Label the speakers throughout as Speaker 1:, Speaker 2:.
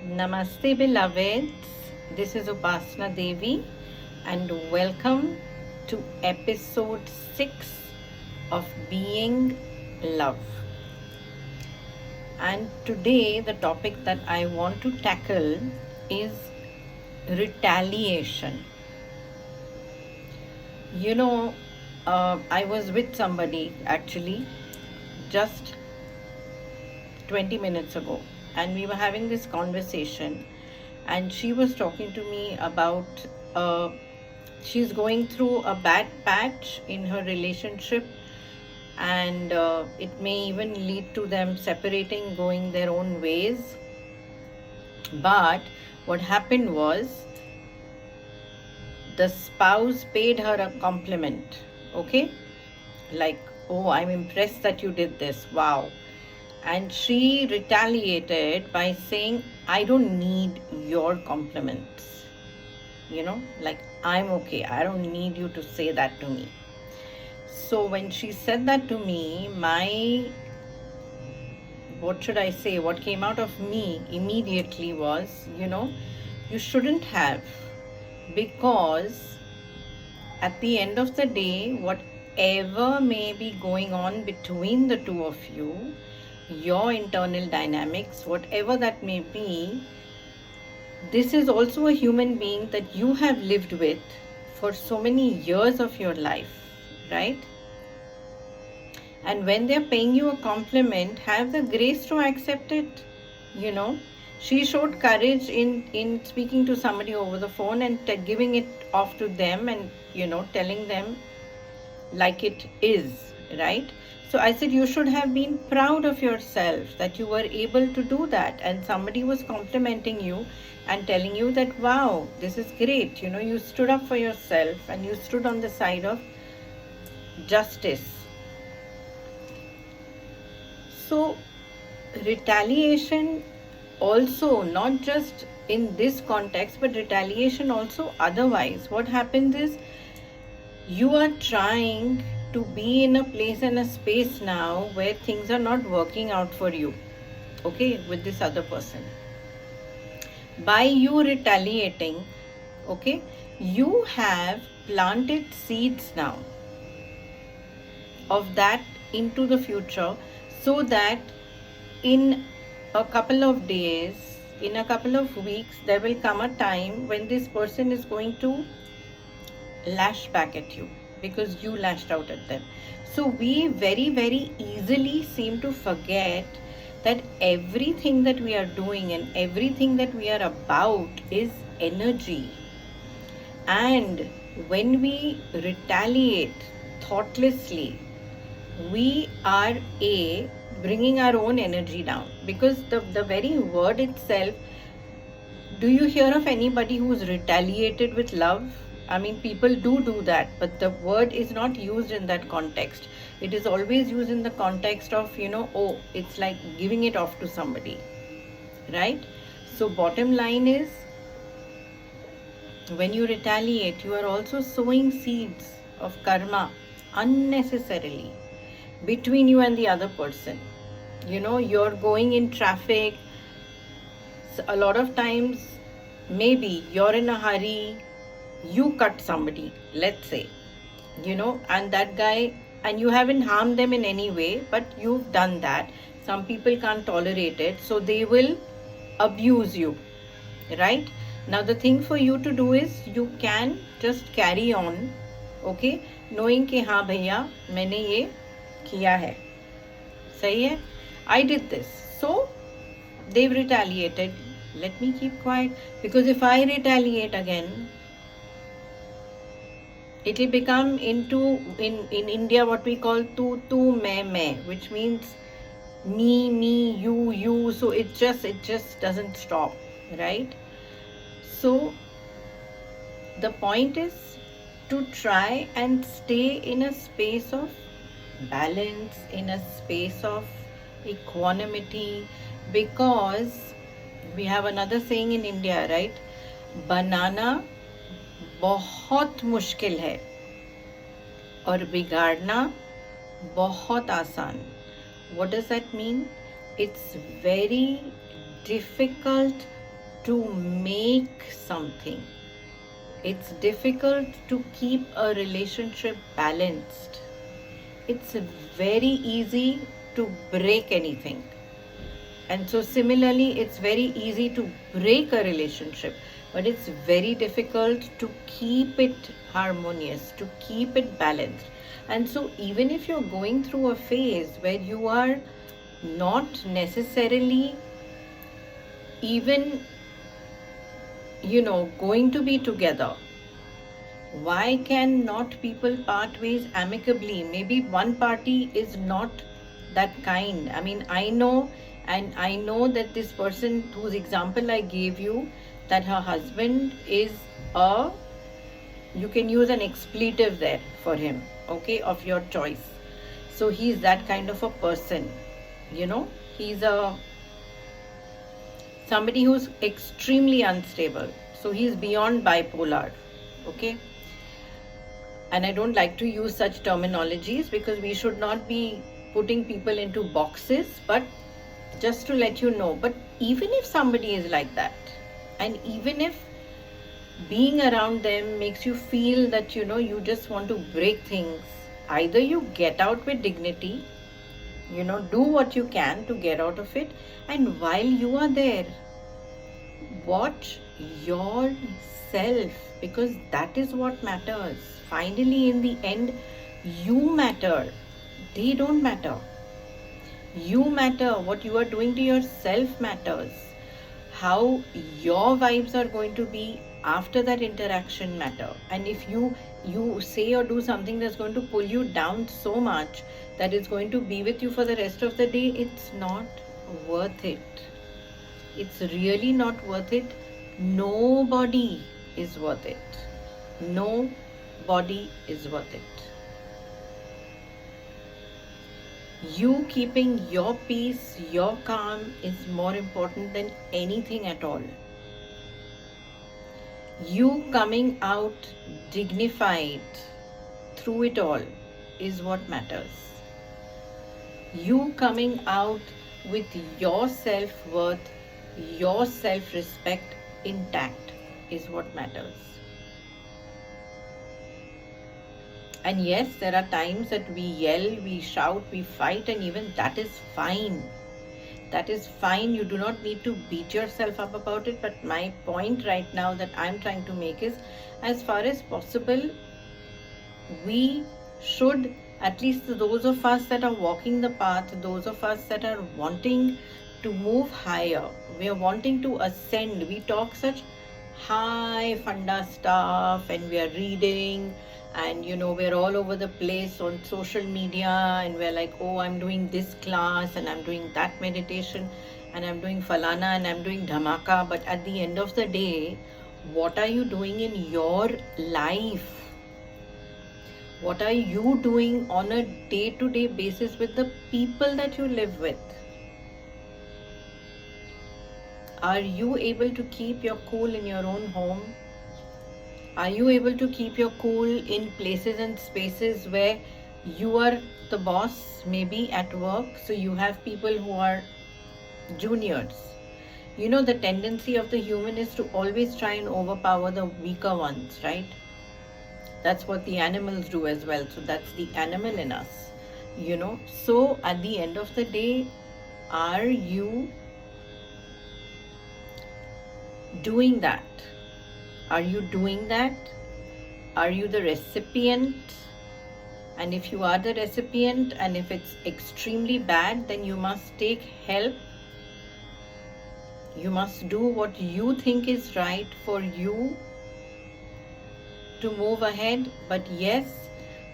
Speaker 1: Namaste, beloveds. This is Upaasna Devi, and welcome to episode 6 of Being Love. And today, the topic that I want to tackle is retaliation. I was with somebody actually just 20 minutes ago, and we were having this conversation, and she was talking to me about she's going through a bad patch in her relationship, and it may even lead to them separating, going their own ways. But what happened was, the spouse paid her a compliment, okay, like, oh, I'm impressed that you did this, wow. And she retaliated by saying, I don't need your compliments. Like, I'm okay. I don't need you to say that to me. So when she said that to me, what came out of me immediately was, you shouldn't have. Because at the end of the day, whatever may be going on between the two of you, your internal dynamics, whatever that may be, this is also a human being that you have lived with for so many years of your life, right? And when they're paying you a compliment, have the grace to accept it. She showed courage in speaking to somebody over the phone and giving it off to them, and telling them like it is, right? So I said, you should have been proud of yourself that you were able to do that, and somebody was complimenting you and telling you that, wow, this is great. You stood up for yourself and you stood on the side of justice. So retaliation also, not just in this context, but retaliation also otherwise. What happens is, you are trying to be in a place and a space now where things are not working out for you, okay, with this other person. By you retaliating, okay, you have planted seeds now of that into the future, so that in a couple of days, in a couple of weeks, there will come a time when this person is going to lash back at you because you lashed out at them. So we very, very easily seem to forget that everything that we are doing and everything that we are about is energy. And when we retaliate thoughtlessly, we are bringing our own energy down, because the very word itself, do you hear of anybody who's retaliated with love? I mean, people do that, but the word is not used in that context. It is always used in the context of, oh, it's like giving it off to somebody, right? So bottom line is, when you retaliate, you are also sowing seeds of karma unnecessarily between you and the other person. You're going in traffic. So a lot of times, maybe you're in a hurry, you cut somebody, let's say, and that guy, and you haven't harmed them in any way, but you've done that. Some people can't tolerate it, so they will abuse you, right? Now the thing for you to do is, you can just carry on, okay, knowing कि हाँ भैया मैंने ये किया है, सही है, I did this, so they've retaliated, let me keep quiet, because if I retaliate again, it will become into, in India, what we call tu main, which means me, you, so it just doesn't stop, right? So the point is to try and stay in a space of balance, in a space of equanimity, because we have another saying in India, right? Banana बहुत मुश्किल है और बिगाड़ना बहुत आसान. What does that mean? It's very difficult to make something. It's difficult to keep a relationship balanced. It's very easy to break anything. And so similarly, it's very easy to break a relationship, but it's very difficult to keep it harmonious, to keep it balanced. And so even if you're going through a phase where you are not necessarily even, going to be together, why can not people part ways amicably? Maybe one party is not that kind. I mean, I know that this person whose example I gave you, that her husband is you can use an expletive there for him, okay, of your choice. So he's that kind of a person, he's somebody who's extremely unstable. So he's beyond bipolar, okay? And I don't like to use such terminologies because we should not be putting people into boxes, but just to let you know. But even if somebody is like that, and even if being around them makes you feel that, you just want to break things, either you get out with dignity, do what you can to get out of it, and while you are there, watch yourself, because that is what matters. Finally, in the end, you matter. They don't matter. You matter. What you are doing to yourself matters. How your vibes are going to be after that interaction matter. And if you say or do something that's going to pull you down so much that it's going to be with you for the rest of the day, it's not worth it. It's really not worth it. Nobody is worth it. Nobody is worth it. You keeping your peace, your calm is more important than anything at all. You coming out dignified through it all is what matters. You coming out with your self-worth, your self-respect intact is what matters. And yes, there are times that we yell, we shout, we fight, and even that is fine. That is fine. You do not need to beat yourself up about it. But my point right now that I'm trying to make is, as far as possible, we should, at least those of us that are walking the path, those of us that are wanting to move higher, we are wanting to ascend. We talk such high funda stuff, and we are reading, and we're all over the place on social media, and we're like, oh, I'm doing this class, and I'm doing that meditation, and I'm doing falana, and I'm doing dhamaka. But at the end of the day, what are you doing in your life? What are you doing on a day-to-day basis with the people that you live with? Are you able to keep your cool in your own home? Are you able to keep your cool in places and spaces where you are the boss, maybe at work, so you have people who are juniors? The tendency of the human is to always try and overpower the weaker ones, right? That's what the animals do as well. So that's the animal in us, So at the end of the day, are you doing that? Are you doing that? Are you the recipient? And if you are the recipient, and if it's extremely bad, then you must take help. You must do what you think is right for you to move ahead. But yes,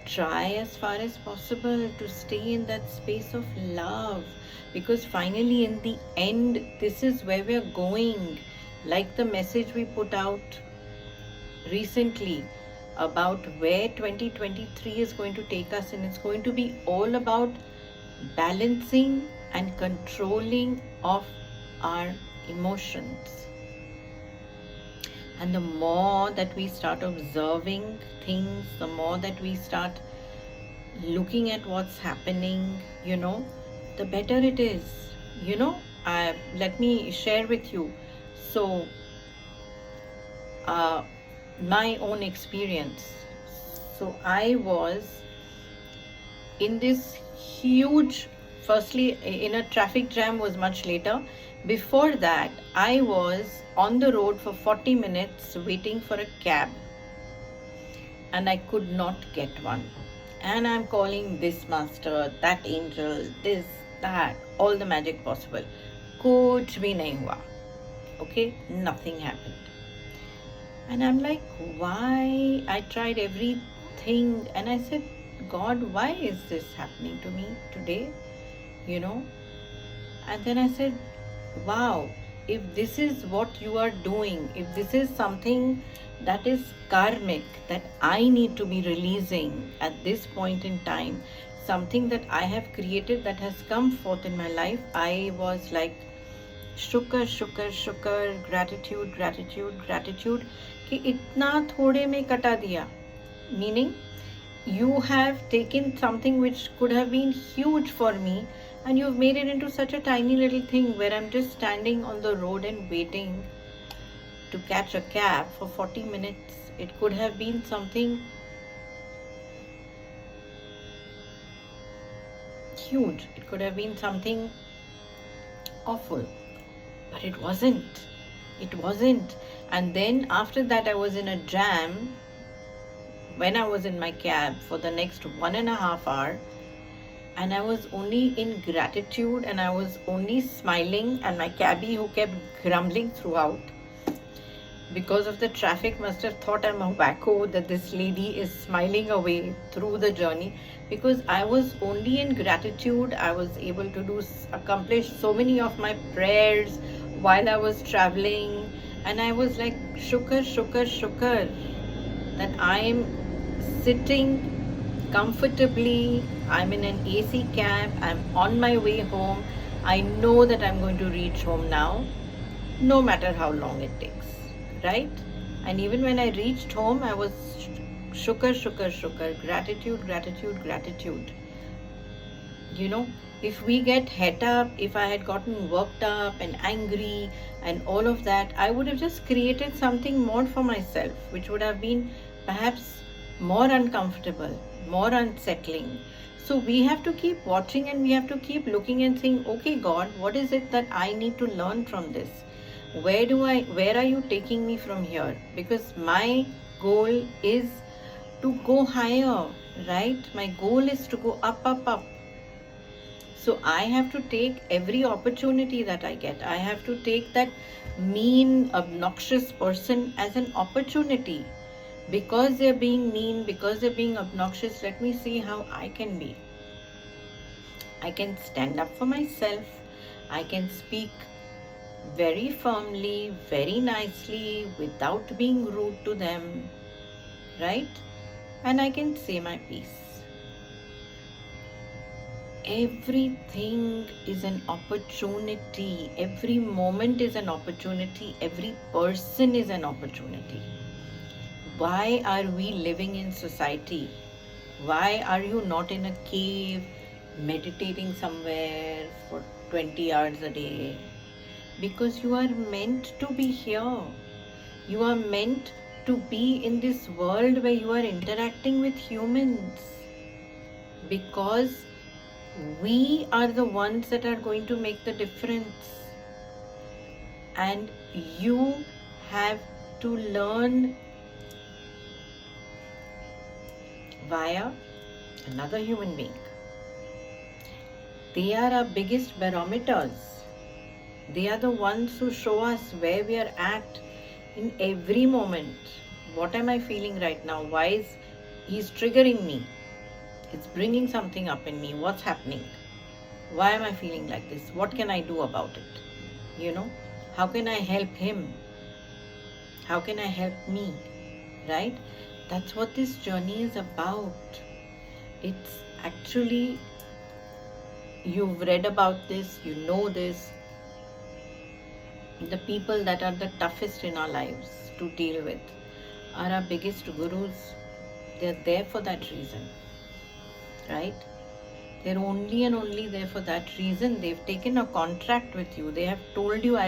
Speaker 1: try as far as possible to stay in that space of love, because finally, in the end, this is where we're going. Like the message we put out recently about where 2023 is going to take us, and it's going to be all about balancing and controlling of our emotions. And the more that we start observing things, the more that we start looking at what's happening, the better it is. Let me share with you. So my own experience. So I was in this huge, firstly, in a traffic jam was much later. Before that, I was on the road for 40 minutes waiting for a cab, and I could not get one. And I'm calling this master, that angel, this, that, all the magic possible. Kuch bhi nahi hua. Okay, nothing happened. And I'm like, why? I tried everything, and I said, God, why is this happening to me today? You know? And then I said, wow, if this is what you are doing, if this is something that is karmic, that I need to be releasing at this point in time, something that I have created that has come forth in my life, I was like, शुक्र शुक्र शुक्र, gratitude gratitude gratitude कि इतना थोड़े में कटा दिया. Meaning, you have taken something which could have been huge for me, and you've made it into such a tiny little thing where I'm just standing on the road and waiting to catch a cab for 40 minutes. It could have been something huge. It could have been something awful. But it wasn't. It wasn't. And then after that, I was in a jam when I was in my cab for the next 1.5 hours. And I was only in gratitude, and I was only smiling, and my cabbie, who kept grumbling throughout because of the traffic, must have thought I'm a wacko, that this lady is smiling away through the journey, because I was only in gratitude. I was able to accomplish so many of my prayers while I was traveling, and I was like, shukar, shukar, shukar, that I am sitting comfortably. I'm in an AC cab. I'm on my way home. I know that I'm going to reach home now, no matter how long it takes, right? And even when I reached home, I was shukar, shukar, shukar, gratitude, gratitude, gratitude. You know, if we get het up, if I had gotten worked up and angry and all of that, I would have just created something more for myself, which would have been perhaps more uncomfortable, more unsettling. So we have to keep watching, and we have to keep looking and saying, okay, God, what is it that I need to learn from this? Where are you taking me from here? Because my goal is to go higher, right? My goal is to go up, up, up. So I have to take every opportunity that I get. I have to take that mean, obnoxious person as an opportunity. Because they're being mean, because they're being obnoxious, let me see how I can be. I can stand up for myself. I can speak very firmly, very nicely, without being rude to them, right? And I can say my piece. Everything is an opportunity. Every moment is an opportunity. Every person is an opportunity. Why are we living in society? Why are you not in a cave meditating somewhere for 20 hours a day? Because you are meant to be here. You are meant to be in this world where you are interacting with humans. Because we are the ones that are going to make the difference. And you have to learn via another human being. They are our biggest barometers. They are the ones who show us where we are at in every moment. What am I feeling right now? Why is he's triggering me? It's bringing something up in me. What's happening? Why am I feeling like this? What can I do about it? You know, how can I help him? How can I help me? Right? That's what this journey is about. It's actually, you've read about this, you know this. The people that are the toughest in our lives to deal with are our biggest gurus. They're there for that reason, right? They're only and only there for that reason. They've taken a contract with you. They have told you,